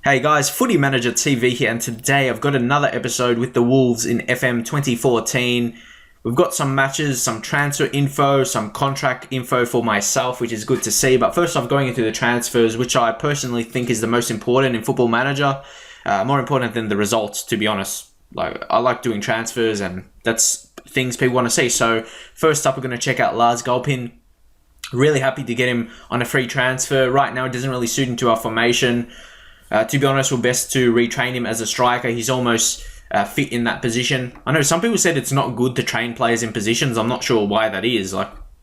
Hey guys, Footy Manager TV here, and today I've got another episode with the Wolves in FM 2014. We've got some matches, some transfer info, some contract info for myself, which is good to see. But first off, going into the transfers, which I personally think is the most important in Football Manager, more important than the results, to be honest. I like doing transfers, and that's things people want to see. So first up, we're going to check out Lars Gulpin. Really happy to get him on a free transfer. Right now, it doesn't really suit into our formation. To be honest, we're best to retrain him as a striker. He's almost fit in that position. I know some people said it's not good to train players in positions. I'm not sure why that is.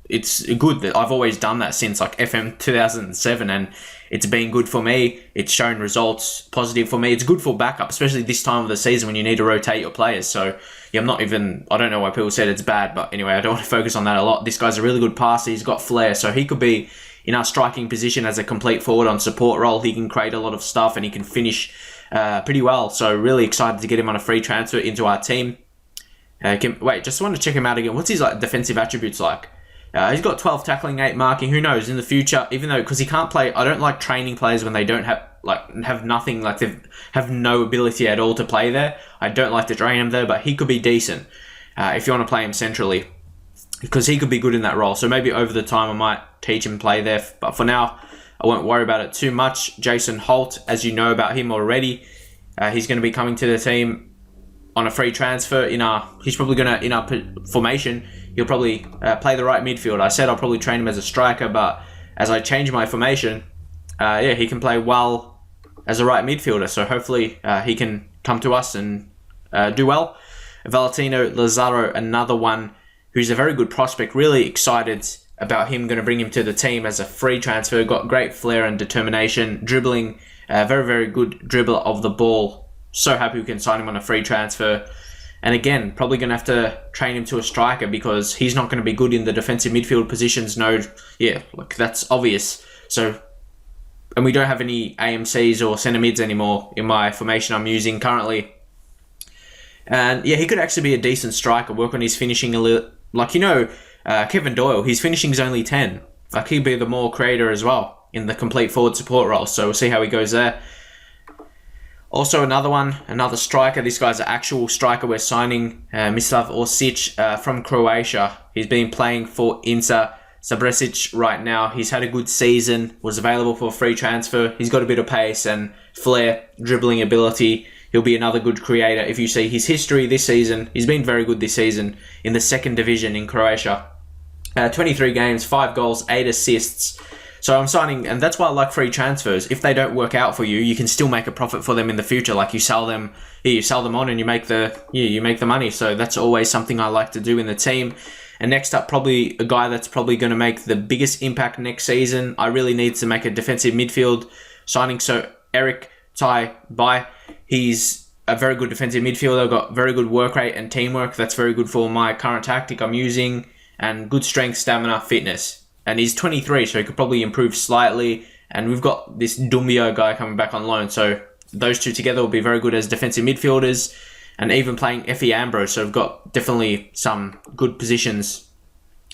It's good that I've always done that since FM 2007, and it's been good for me. It's shown results positive for me. It's good for backup, especially this time of the season when you need to rotate your players. So yeah, I don't know why people said it's bad, but anyway, I don't want to focus on that a lot. This guy's a really good passer. He's got flair, so he could be in our striking position as a complete forward on support role. He can create a lot of stuff and he can finish pretty well. So really excited to get him on a free transfer into our team. Just want to check him out again. What's his defensive attributes like? He's got 12 tackling, 8 marking. Who knows in the future? Even though because he can't play, I don't like training players when they don't have nothing, they have no ability at all to play there. I don't like to train him there, but he could be decent if you want to play him centrally, because he could be good in that role. So maybe over the time I might teach him play there. But for now, I won't worry about it too much. Jason Holt, as you know about him already, he's going to be coming to the team on a free transfer. In our formation, he'll probably play the right midfield. I said I'll probably train him as a striker, but as I change my formation, he can play well as a right midfielder. So hopefully he can come to us and do well. Valentino Lazaro, another one who's a very good prospect. Really excited about him. Going to bring him to the team as a free transfer. Got great flair and determination. Dribbling, very, very good dribbler of the ball. So happy we can sign him on a free transfer. And again, probably going to have to train him to a striker because he's not going to be good in the defensive midfield positions. That's obvious. So, and we don't have any AMCs or centre mids anymore in my formation I'm using currently. And yeah, he could actually be a decent striker, work on his finishing a little. Kevin Doyle, his finishing is only 10. He'd be the more creator as well in the complete forward support role. So we'll see how he goes there. Also another striker. This guy's an actual striker. We're signing Mislav Orsic from Croatia. He's been playing for Inter Zabresic right now. He's had a good season, was available for a free transfer. He's got a bit of pace and flair, dribbling ability. He'll be another good creator. If you see his history this season, he's been very good this season in the second division in Croatia. 23 games, 5 goals, 8 assists. So I'm signing, and that's why I like free transfers. If they don't work out for you, you can still make a profit for them in the future. Like you sell them on, and you make the money. So that's always something I like to do in the team. And next up, probably a guy that's probably going to make the biggest impact next season. I really need to make a defensive midfield signing. So Eric Tai Bai, he's a very good defensive midfielder, got very good work rate and teamwork. That's very good for my current tactic I'm using, and good strength, stamina, fitness. And he's 23, so he could probably improve slightly. And we've got this Dumbio guy coming back on loan. So those two together will be very good as defensive midfielders, and even playing Effie Ambrose. So we've got definitely some good positions,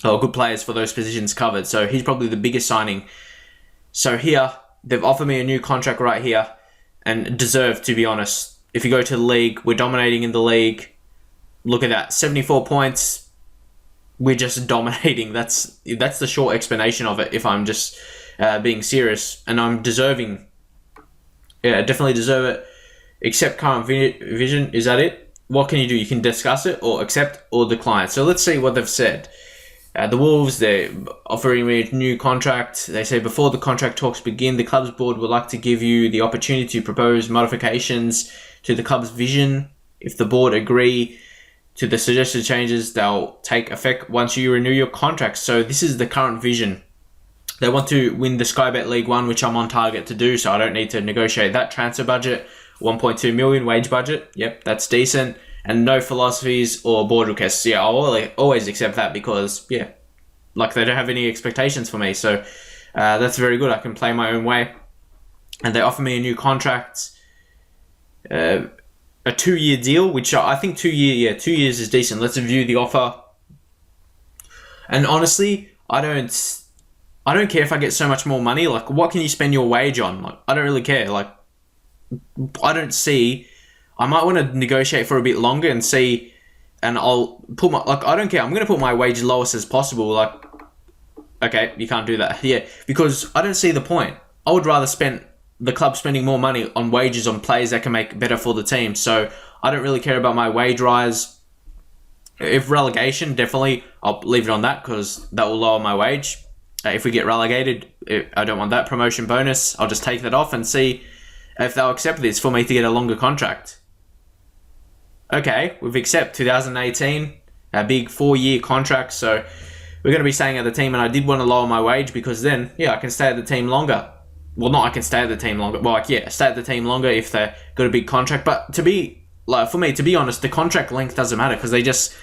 or good players for those positions covered. So he's probably the biggest signing. So here, they've offered me a new contract right here, and deserved, to be honest. If you go to the league, we're dominating in the league. Look at that, 74 points. We're just dominating. That's the short explanation of it, if I'm just being serious. And I'm deserving. Yeah, I definitely deserve it. Accept current vision. Is that it? What can you do? You can discuss it, or accept, or decline. So let's see what they've said. The Wolves, they're offering me a new contract. They say, before the contract talks begin, the club's board would like to give you the opportunity to propose modifications to the club's vision. If the board agree to the suggested changes, they'll take effect once you renew your contract. So this is the current vision. They want to win the Sky Bet League 1, which I'm on target to do, so I don't need to negotiate that. Transfer budget, 1.2 million wage budget. Yep, that's decent. And no philosophies or board requests. Yeah, I'll always accept that because, they don't have any expectations for me. So that's very good. I can play my own way. And they offer me a new contract, a 2-year deal, which I think 2 years is decent. Let's review the offer. And honestly, I don't care if I get so much more money. What can you spend your wage on? I don't really care. I don't see. I might want to negotiate for a bit longer and see, and I'll put my, like, I don't care. I'm going to put my wage lowest as possible. Like, okay, you can't do that. Yeah, because I don't see the point. I would rather spend the club spending more money on wages on players that can make better for the team. So I don't really care about my wage rise. If relegation, definitely I'll leave it on that because that will lower my wage. If we get relegated, I don't want that promotion bonus. I'll just take that off and see if they'll accept this for me to get a longer contract. Okay, we've accepted 2018, a big 4-year contract, so we're going to be staying at the team, and I did want to lower my wage because then, yeah, I can stay at the team longer. Well, not I can stay at the team longer. Well, like, yeah, stay at the team longer if they've got a big contract. But to be, like, for me, to be honest, the contract length doesn't matter because they just,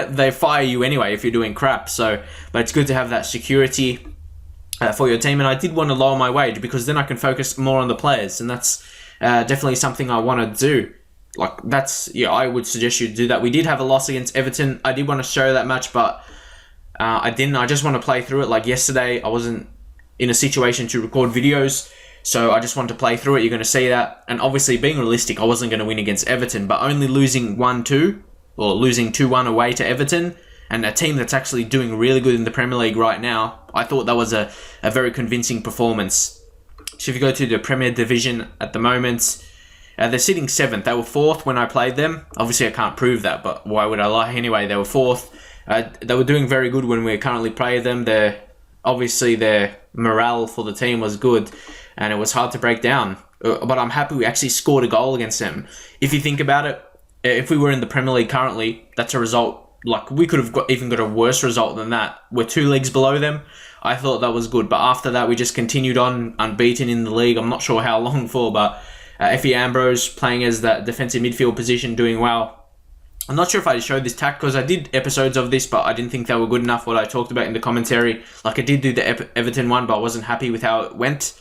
they fire you anyway if you're doing crap. So, but it's good to have that security for your team. And I did want to lower my wage because then I can focus more on the players. And that's definitely something I want to do. Like, that's, yeah, I would suggest you do that. We did have a loss against Everton. I did want to show that match, but I didn't. I just want to play through it. Like yesterday, I wasn't in a situation to record videos, so I just want to play through it. You're going to see that. And obviously, being realistic, I wasn't going to win against Everton, but only losing 1-2 or losing 2-1 away to Everton and a team that's actually doing really good in the Premier League right now, I thought that was a very convincing performance. So if you go to the Premier Division at the moment, they're sitting 7th. They were 4th when I played them. Obviously, I can't prove that, but why would I lie? Anyway, they were 4th. They were doing very good when we currently played them. Obviously, their morale for the team was good, and it was hard to break down. But I'm happy we actually scored a goal against them. If you think about it, if we were in the Premier League currently, that's a result, like, we could have even got a worse result than that. We're 2 leagues below them. I thought that was good. But after that, we just continued on unbeaten in the league. I'm not sure how long for, but Effie Ambrose playing as that defensive midfield position, doing well. I'm not sure if I showed this tack because I did episodes of this, but I didn't think they were good enough, what I talked about in the commentary. Like, I did do the Everton one, but I wasn't happy with how it went,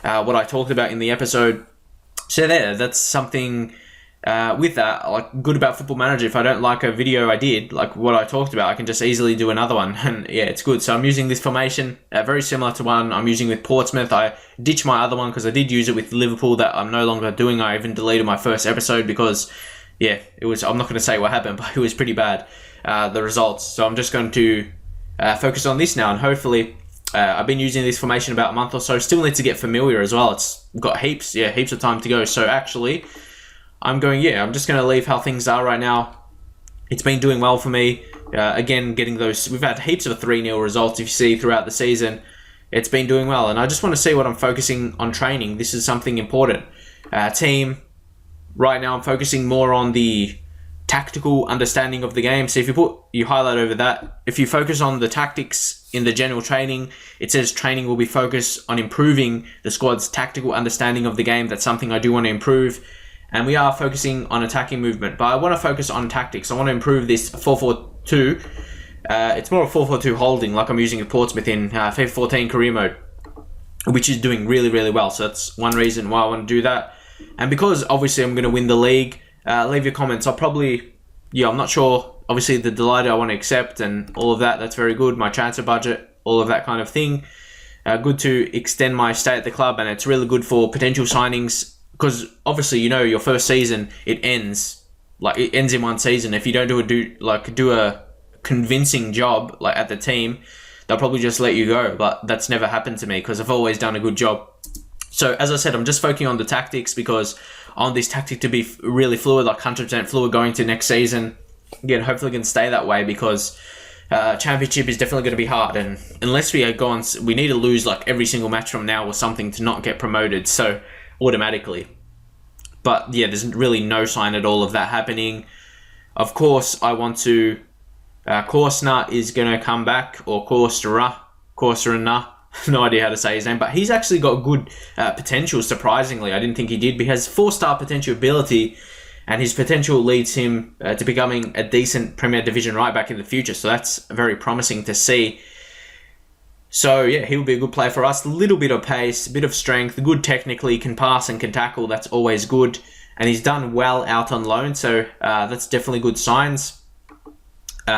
what I talked about in the episode. So that's something with that, like, good about Football Manager. If I don't like a video I did, like what I talked about, I can just easily do another one. And yeah, it's good. So I'm using this formation, very similar to one I'm using with Portsmouth. I ditched my other one because I did use it with Liverpool that I'm no longer doing. I even deleted my first episode because, yeah, it was, I'm not going to say what happened, but it was pretty bad, the results. So I'm just going to focus on this now, and hopefully I've been using this formation about a month or so. Still need to get familiar as well. It's got heaps of time to go. So actually, I'm just going to leave how things are right now. It's been doing well for me. Again, getting those, we've had heaps of 3-0 results, if you see, throughout the season. It's been doing well, and I just want to see what I'm focusing on training. This is something important. Team. Right now, I'm focusing more on the tactical understanding of the game. So if you highlight over that, if you focus on the tactics in the general training, it says training will be focused on improving the squad's tactical understanding of the game. That's something I do want to improve. And we are focusing on attacking movement, but I want to focus on tactics. I want to improve this 4-4-2. It's more a 4-4-2 holding, like I'm using with Portsmouth in FIFA 14 career mode, which is doing really, really well. So that's one reason why I want to do that. And because obviously I'm going to win the league, leave your comments. I'm not sure. Obviously the delighted I want to accept and all of that. That's very good. My transfer budget, all of that kind of thing. Good to extend my stay at the club, and it's really good for potential signings because obviously, your first season, it ends in one season. If you don't do a convincing job like at the team, they'll probably just let you go. But that's never happened to me because I've always done a good job. So as I said, I'm just focusing on the tactics because I want this tactic to be really fluid, like 100% fluid going to next season. Again, hopefully it can stay that way because Championship is definitely going to be hard. And unless we need to lose like every single match from now or something to not get promoted. So automatically. But yeah, there's really no sign at all of that happening. Of course, I want to... Korsna is going to come back, or Korsna. No idea how to say his name, but he's actually got good potential, surprisingly. I didn't think he did, but he has 4-star potential ability, and his potential leads him to becoming a decent Premier Division right back in the future, so that's very promising to see. So yeah, he'll be a good player for us. A little bit of pace, a bit of strength, good technically, can pass and can tackle, that's always good. And he's done well out on loan, so that's definitely good signs.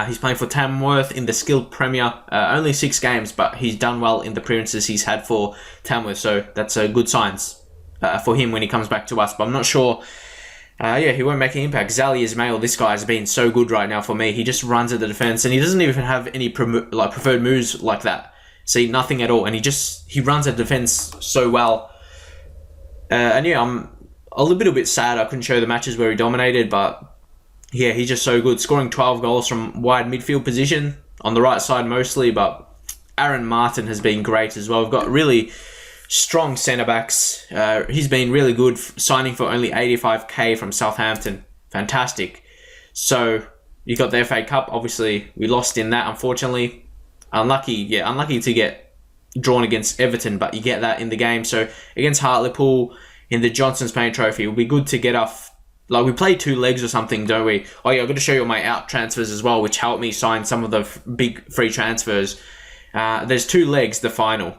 He's playing for Tamworth in the Skilled Premier. Only 6 games, but he's done well in the appearances he's had for Tamworth, so that's good signs. for him when he comes back to us, but I'm not sure. Yeah, he won't make an impact. Zali Ismail, this guy has been so good right now for me. He just runs at the defense, and he doesn't even have any preferred moves like that. See, nothing at all, and he runs at defense so well. And yeah, I'm a little bit sad I couldn't show the matches where he dominated, but yeah, he's just so good. Scoring 12 goals from wide midfield position, on the right side mostly, but Aaron Martin has been great as well. We've got really strong centre-backs. He's been really good, signing for only 85k from Southampton. Fantastic. So, you got the FA Cup. Obviously, we lost in that, unfortunately. Unlucky to get drawn against Everton, but you get that in the game. So, against Hartlepool in the Johnson's Paint Trophy, it would be good to get off. Like, we play 2 legs or something, don't we? Oh yeah, I've got to show you my out transfers as well, which helped me sign some of the big free transfers. There's 2 legs, the final.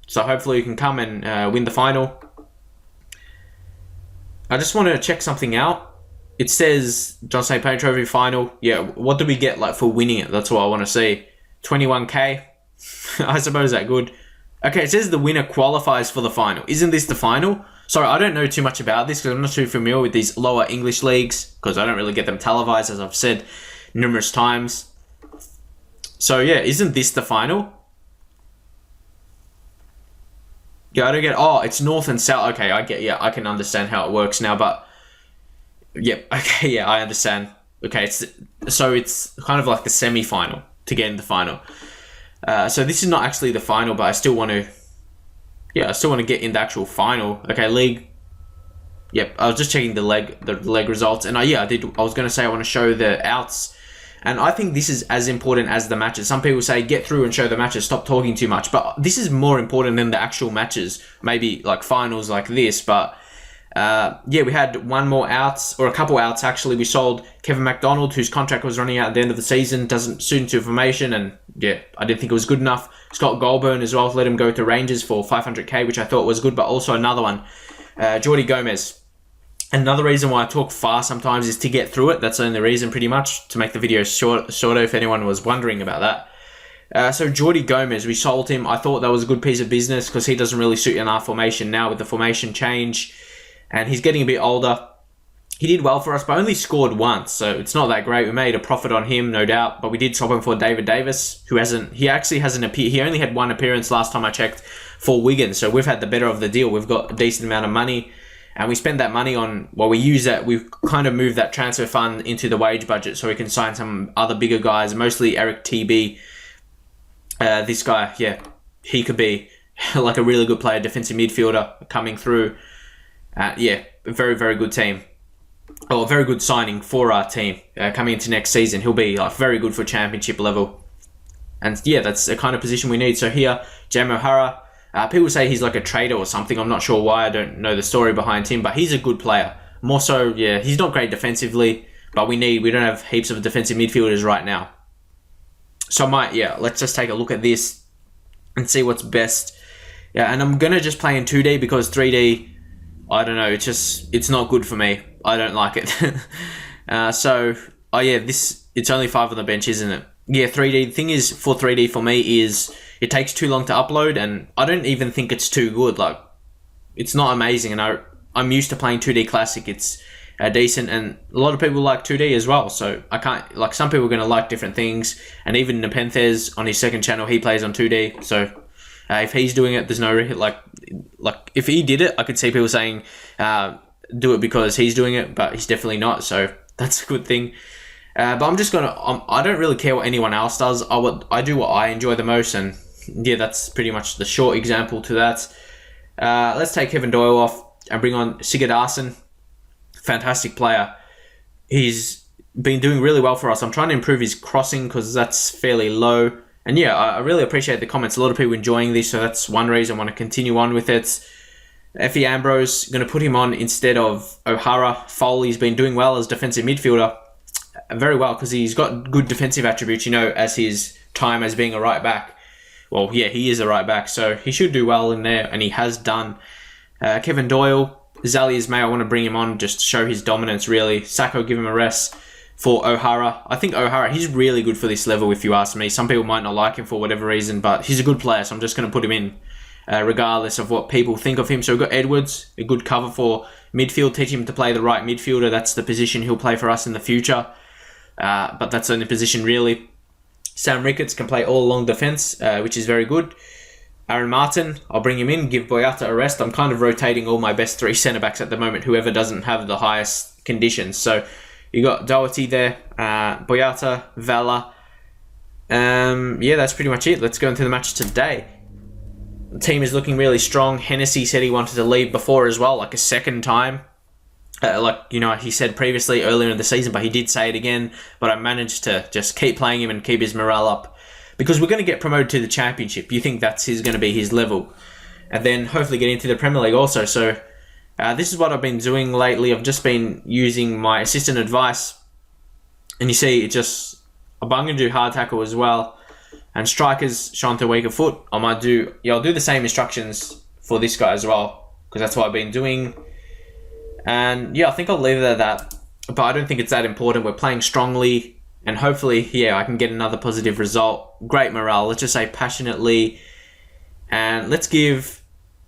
So hopefully you can come and win the final. I just want to check something out. It says Johnson's Paint Trophy final. Yeah, what do we get like for winning it? That's what I want to see. 21k. I suppose that good. Okay, it says the winner qualifies for the final. Isn't this the final? Sorry, I don't know too much about this because I'm not too familiar with these lower English leagues because I don't really get them televised, as I've said numerous times. So yeah, isn't this the final? Yeah, I don't get... Oh, it's north and south. Okay, I can understand how it works now, but... Yep, okay, yeah, I understand. Okay, it's kind of like the semi-final to get in the final. So this is not actually the final, but I still want to... Yeah, I still want to get in the actual final. Okay, league. Yep, I was just checking the leg results, and I was going to say I want to show the outs, and I think this is as important as the matches. Some people say get through and show the matches, stop talking too much, but this is more important than the actual matches. Maybe like finals like this, but yeah, we had one more outs, or a couple outs actually. We sold Kevin McDonald, whose contract was running out at the end of the season, doesn't suit into formation, and yeah, I didn't think it was good enough. Scott Goulburn as well, let him go to Rangers for 500k, which I thought was good, but also another one, Jordi Gomez. Another reason why I talk fast sometimes is to get through it. That's the only reason, pretty much, to make the video shorter if anyone was wondering about that. So Jordi Gomez, we sold him. I thought that was a good piece of business because he doesn't really suit in our formation now with the formation change, and he's getting a bit older. He did well for us, but only scored once, so it's not that great. We made a profit on him, no doubt, but we did swap him for David Davis, who actually hasn't appeared. He only had one appearance last time I checked for Wigan, so we've had the better of the deal. We've got a decent amount of money, and we spend that money on, well, we've kind of moved that transfer fund into the wage budget so we can sign some other bigger guys, mostly Eric TB. This guy, yeah, he could be like a really good player, defensive midfielder coming through. Yeah, a very, very good team. Oh, a very good signing for our team coming into next season. He'll be like very good for championship level. And yeah, that's the kind of position we need. So here, Jam O'Hara. People say he's like a trader or something. I'm not sure why. I don't know the story behind him, but he's a good player. More so, yeah, he's not great defensively, but we don't have heaps of defensive midfielders right now. So let's just take a look at this and see what's best. Yeah, and I'm going to just play in 2D because 3D, I don't know, it's not good for me. I don't like it. It's only 5 on the bench, isn't it? Yeah, 3D. The thing is, for 3D for me is it takes too long to upload, and I don't even think it's too good. Like, it's not amazing, and I'm used to playing 2D Classic. It's decent, and a lot of people like 2D as well, so I can't, like, some people are going to like different things, and even Nepenthes on his second channel, he plays on 2D, so if he's doing it, there's no, like, if he did it, I could see people saying, do it because he's doing it, but he's definitely not, so that's a good thing. But I'm just gonna, I don't really care what anyone else does. I do what I enjoy the most, and yeah, that's pretty much the short example to that. Let's take Kevin Doyle off and bring on Sigurd Arsen. Fantastic player. He's been doing really well for us. I'm trying to improve his crossing because that's fairly low. And yeah, I really appreciate the comments. A lot of people enjoying this, so that's one reason I want to continue on with it. Effie Ambrose, going to put him on instead of O'Hara. Foley's been doing well as defensive midfielder. Very well, because he's got good defensive attributes, as his time as being a right back. Well, yeah, he is a right back, so he should do well in there, and he has done. Kevin Doyle, Zali Ismail, I want to bring him on just to show his dominance, really. Sacco, give him a rest. For O'Hara, I think O'Hara, he's really good for this level, if you ask me. Some people might not like him for whatever reason, but he's a good player, so I'm just going to put him in. regardless of what people think of him. So we've got Edwards, a good cover for midfield, teach him to play the right midfielder. That's the position he'll play for us in the future. But that's the only position really. Sam Ricketts can play all along defence, which is very good. Aaron Martin, I'll bring him in, give Boyata a rest. I'm kind of rotating all my best 3 centre-backs at the moment, whoever doesn't have the highest conditions. So you got Doherty there, Boyata, Vela. Yeah, that's pretty much it. Let's go into the match today. The team is looking really strong. Hennessy said he wanted to leave before as well, like a second time. He said previously earlier in the season, but he did say it again. But I managed to just keep playing him and keep his morale up. Because we're going to get promoted to the Championship. You think that's going to be his level. And then hopefully get into the Premier League also. So this is what I've been doing lately. I've just been using my assistant advice. And you see, I'm going to do hard tackle as well. And strikers showing to weaker foot. I'll do the same instructions for this guy as well. Because that's what I've been doing. And yeah, I think I'll leave it at that. But I don't think it's that important. We're playing strongly. And hopefully, I can get another positive result. Great morale. Let's just say passionately. And let's give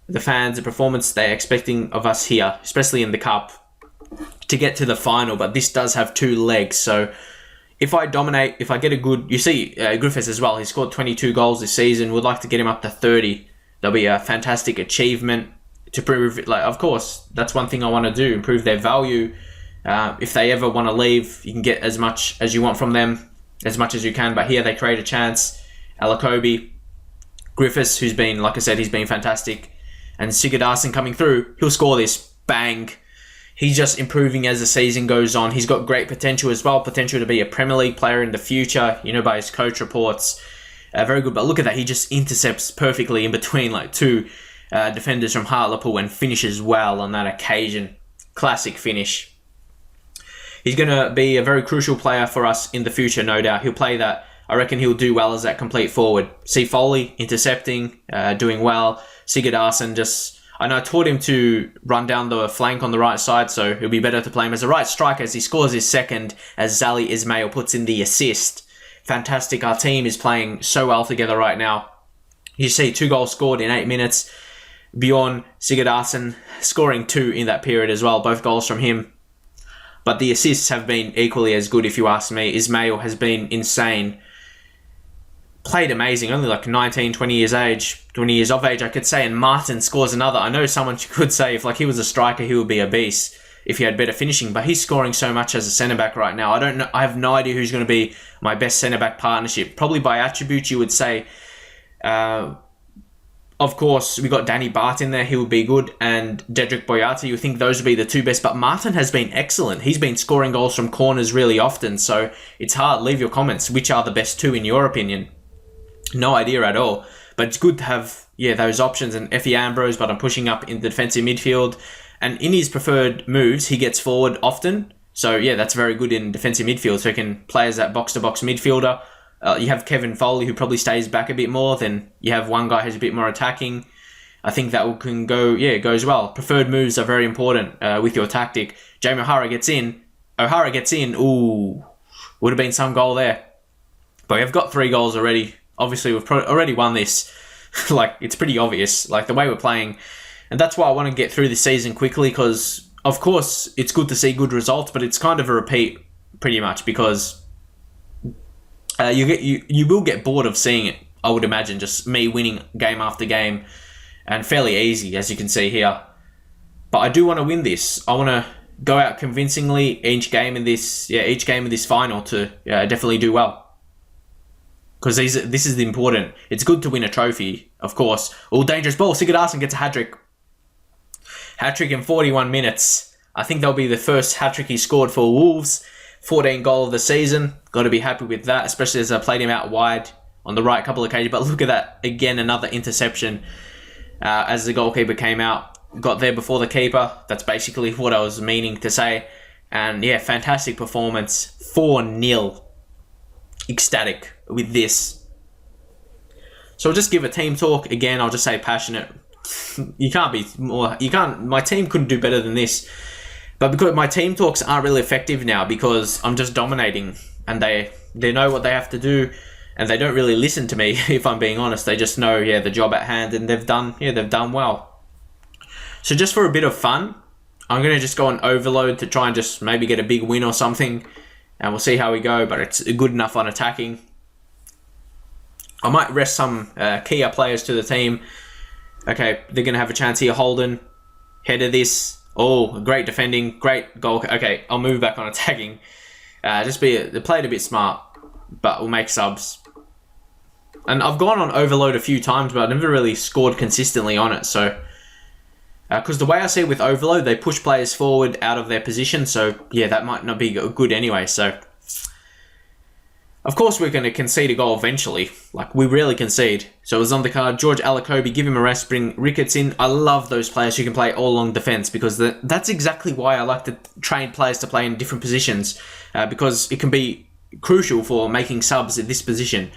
the fans the performance they're expecting of us here, especially in the Cup, to get to the final. But this does have 2 legs. So if I dominate, if I get a good... You see, Griffiths as well. He scored 22 goals this season. We'd like to get him up to 30. That'll be a fantastic achievement to prove... of course, that's one thing I want to do. Improve their value. If they ever want to leave, you can get as much as you want from them, as much as you can. But here they create a chance. Alakobi, Griffiths, who's been, like I said, he's been fantastic. And Sigurdarsson coming through, he'll score this. Bang. He's just improving as the season goes on. He's got great potential as well. Potential to be a Premier League player in the future, by his coach reports. Very good. But look at that. He just intercepts perfectly in between 2 defenders from Hartlepool and finishes well on that occasion. Classic finish. He's going to be a very crucial player for us in the future, no doubt. He'll play that. I reckon he'll do well as that complete forward. See Foley intercepting, doing well. Sigurdarsson I taught him to run down the flank on the right side, so it'll be better to play him as a right striker as he scores his second, as Zali Ismail puts in the assist. Fantastic. Our team is playing so well together right now. You see 2 goals scored in 8 minutes. Bjorn Sigurdarsson scoring 2 in that period as well. Both goals from him. But the assists have been equally as good, if you ask me. Ismail has been insane. Played amazing. Only 19, 20 years of age, I could say. And Martin scores another. I know someone could say if he was a striker, he would be a beast if he had better finishing. But he's scoring so much as a centre-back right now. I don't know. I have no idea who's going to be my best centre-back partnership. Probably by attributes, you would say... Of course, we got Danny Bart in there. He would be good. And Dedrick Boyata, you think those would be the 2 best. But Martin has been excellent. He's been scoring goals from corners really often. So it's hard. Leave your comments. Which are the best 2 in your opinion? No idea at all. But it's good to have those options. And Effie Ambrose, but I'm pushing up in the defensive midfield. And in his preferred moves, he gets forward often. So that's very good in defensive midfield. So he can play as that box-to-box midfielder. You have Kevin Foley, who probably stays back a bit more. Then you have one guy who's a bit more attacking. I think that can go, goes well. Preferred moves are very important with your tactic. Jamie O'Hara gets in. Ooh, would have been some goal there. But we've got 3 goals already. Obviously, we've already won this. It's pretty obvious, the way we're playing. And that's why I want to get through the season quickly, because, of course, it's good to see good results, but it's kind of a repeat, pretty much, because... You will get bored of seeing it, I would imagine, just me winning game after game, and fairly easy, as you can see here. But I do want to win this. I want to go out convincingly each game in this final to definitely do well. Because this is important. It's good to win a trophy, of course. Oh, dangerous ball. Sigurdarsson gets a hat-trick. Hat-trick in 41 minutes. I think that'll be the first hat-trick he scored for Wolves. 14 goal of the season. Got to be happy with that, especially as I played him out wide on the right couple of occasions. But look at that. Again, another interception as the goalkeeper came out. Got there before the keeper. That's basically what I was meaning to say. And fantastic performance. 4-0. Ecstatic with this. So I'll just give a team talk. Again, I'll just say passionate. My team couldn't do better than this. But because my team talks aren't really effective now because I'm just dominating and they know what they have to do. and they don't really listen to me. If I'm being honest, they just know the job at hand, and they've done well. So just for a bit of fun, I'm gonna just go on overload to try and just maybe get a big win or something, and we'll see how we go. But it's good enough on attacking. I might rest some key players to the team. Okay, they're going to have a chance here. Holden, header this. Oh, great defending, great goal. Okay, I'll move back on attacking. They played a bit smart, but we'll make subs. And I've gone on overload a few times, but I've never really scored consistently on it. So, because the way I see it with overload, they push players forward out of their position. So, yeah, that might not be good anyway. So, of course, we're going to concede a goal eventually. Like, we rarely concede. So it was on the card. George Alakobi, give him a rest, bring Ricketts in. I love those players who can play all along defence, because that's exactly why I like to train players to play in different positions, because it can be crucial for making subs at this position.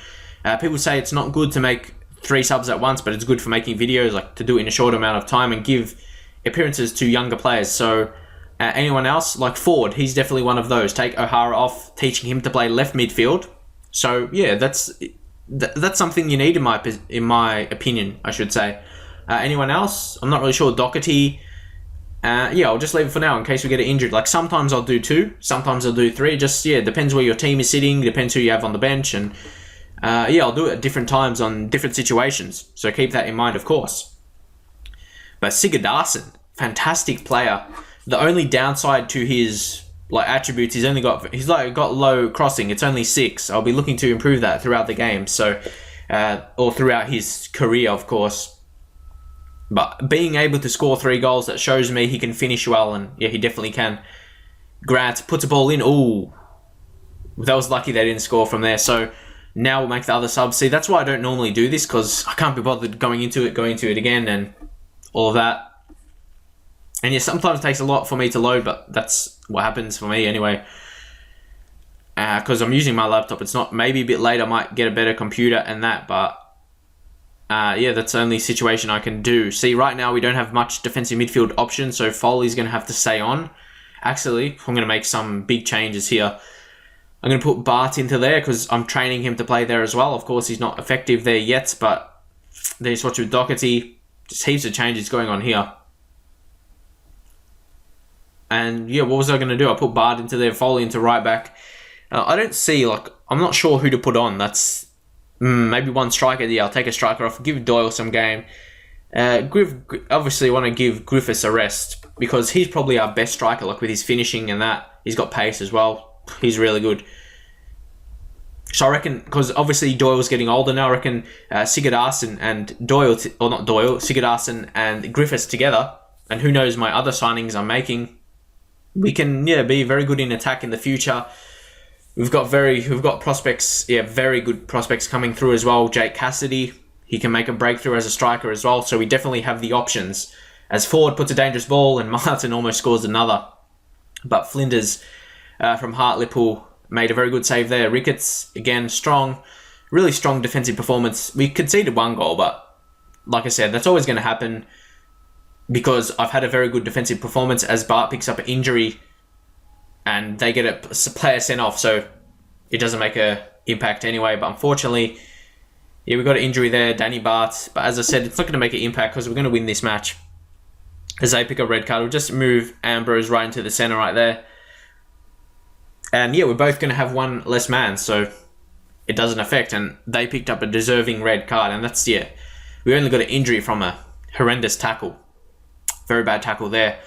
People say it's not good to make 3 subs at once, but it's good for making videos, like to do it in a short amount of time and give appearances to younger players. So anyone else, like Ford, he's definitely one of those. Take O'Hara off, teaching him to play left midfield. So yeah, that's something you need in my opinion, I should say. Anyone else? I'm not really sure. Doherty. Yeah, I'll just leave it for now in case we get injured. Like sometimes I'll do 2, sometimes I'll do 3. Just depends where your team is sitting, depends who you have on the bench, and I'll do it at different times on different situations. So keep that in mind, of course. But Sigurdarsson, fantastic player. The only downside to his attributes, he's got low crossing. It's only 6. I'll be looking to improve that throughout the game. So, or throughout his career, of course. But being able to score 3 goals, that shows me he can finish well, and yeah, he definitely can. Grant puts a ball in. Ooh, that was lucky they didn't score from there. So now we'll make the other subs. See, that's why I don't normally do this, because I can't be bothered going into it again, and all of that. And yeah, sometimes it takes a lot for me to load, but that's what happens for me anyway. Because I'm using my laptop. It's not, maybe a bit later I might get a better computer and that, but yeah, that's the only situation I can do. See, right now we don't have much defensive midfield options, so Foley's going to have to stay on. Actually, I'm going to make some big changes here. I'm going to put Bart into there because I'm training him to play there as well. Of course, he's not effective there yet, but there's what with Doherty. Just heaps of changes going on here. And yeah, what was I going to do? I put Bard into there, Foley into right back. I don't see, I'm not sure who to put on. That's maybe one striker. Yeah, I'll take a striker off, give Doyle some game. Obviously want to give Griffiths a rest, because he's probably our best striker, with his finishing and that. He's got pace as well. He's really good. So I reckon, because obviously Doyle's getting older now, I reckon Sigurdarsson and Sigurdarsson and Griffiths together, and who knows my other signings I'm making, we can be very good in attack in the future. We've got prospects, very good prospects coming through as well. Jake Cassidy, he can make a breakthrough as a striker as well, so we definitely have the options. As Ford puts a dangerous ball and Martin almost scores another. But Flinders from Hartlepool made a very good save there. Ricketts, again, strong, really strong defensive performance. We conceded 1 goal, but like I said, that's always going to happen, because I've had a very good defensive performance as Bart picks up an injury and they get a player sent off, so it doesn't make an impact anyway. But unfortunately, we got an injury there, Danny Bart. But as I said, it's not going to make an impact because we're going to win this match. As they pick a red card, we'll just move Ambrose right into the centre right there. And we're both going to have 1 less man, so it doesn't affect. And they picked up a deserving red card, and that's, we only got an injury from a horrendous tackle. Very bad tackle there.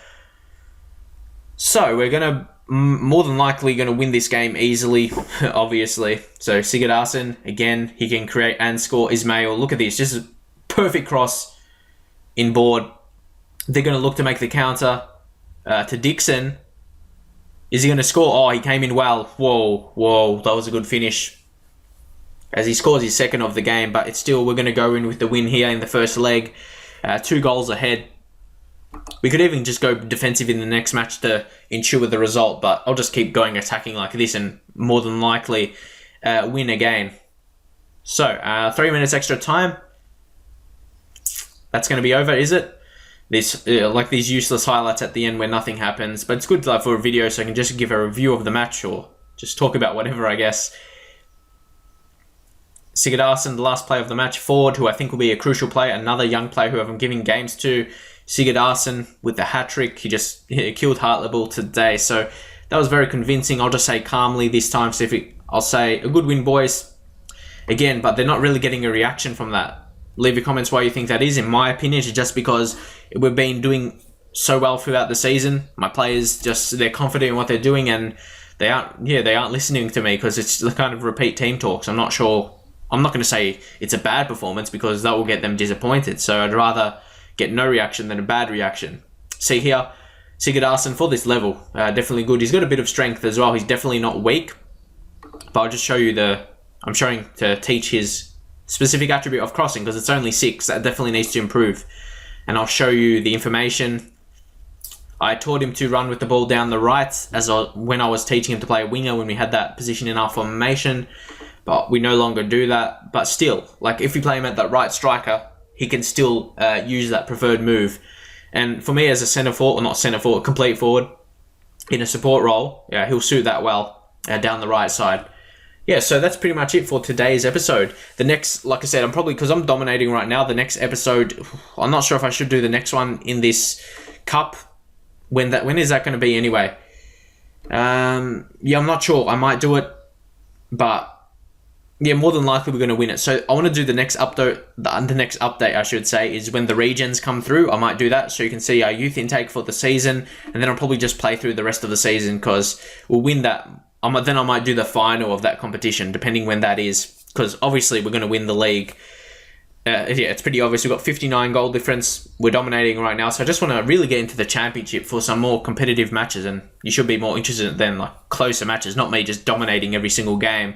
So we're going to more than likely going to win this game easily, obviously. So Sigurdarsson, again, he can create and score. Ismail, look at this. Just a perfect cross in board. They're going to look to make the counter to Dixon. Is he going to score? Oh, he came in well. Whoa. That was a good finish. As he scores his 2nd of the game. But it's still, we're going to go in with the win here in the first leg. 2 goals ahead. We could even just go defensive in the next match to ensure the result, but I'll just keep going attacking like this and more than likely win again. So, 3 minutes extra time. That's going to be over, is it? This these useless highlights at the end where nothing happens, but it's good for a video so I can just give a review of the match or just talk about whatever, I guess. Sigurdarsson, the last player of the match, forward, who I think will be a crucial player, another young player who I'm giving games to. Sigurdarsson with the hat-trick. He killed Hartlepool today. So that was very convincing. I'll just say calmly this time. I'll say a good win, boys. Again, but they're not really getting a reaction from that. Leave your comments why you think that is. In my opinion, it's just because we've been doing so well throughout the season. My players they're confident in what they're doing, and they aren't listening to me because it's the kind of repeat team talks. I'm not sure. I'm not going to say it's a bad performance because that will get them disappointed. So I'd rather get no reaction than a bad reaction. See here, Sigurdarsson for this level, definitely good. He's got a bit of strength as well. He's definitely not weak. But I'll just show you I'm showing to teach his specific attribute of crossing because it's only 6. That definitely needs to improve. And I'll show you the information. I taught him to run with the ball down the right when I was teaching him to play a winger when we had that position in our formation. But we no longer do that. But still, like if we play him at that right striker, he can still use that preferred move. And for me as a complete forward, in a support role, he'll suit that well down the right side. Yeah, so that's pretty much it for today's episode. The next, like I said, because I'm dominating right now, the next episode, I'm not sure if I should do the next one in this cup. When is that going to be anyway? I'm not sure. I might do it, but yeah, more than likely we're going to win it. So I want to do the next update. The next update, I should say, is when the regions come through. I might do that so you can see our youth intake for the season, and then I'll probably just play through the rest of the season because we'll win that. Then I might do the final of that competition, depending when that is, because obviously we're going to win the league. It's pretty obvious. We've got 59 goal difference. We're dominating right now, so I just want to really get into the championship for some more competitive matches, and you should be more interested in like closer matches, not me just dominating every single game.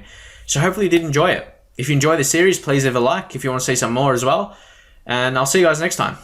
So hopefully you did enjoy it. If you enjoy the series, please leave a like if you want to see some more as well. And I'll see you guys next time.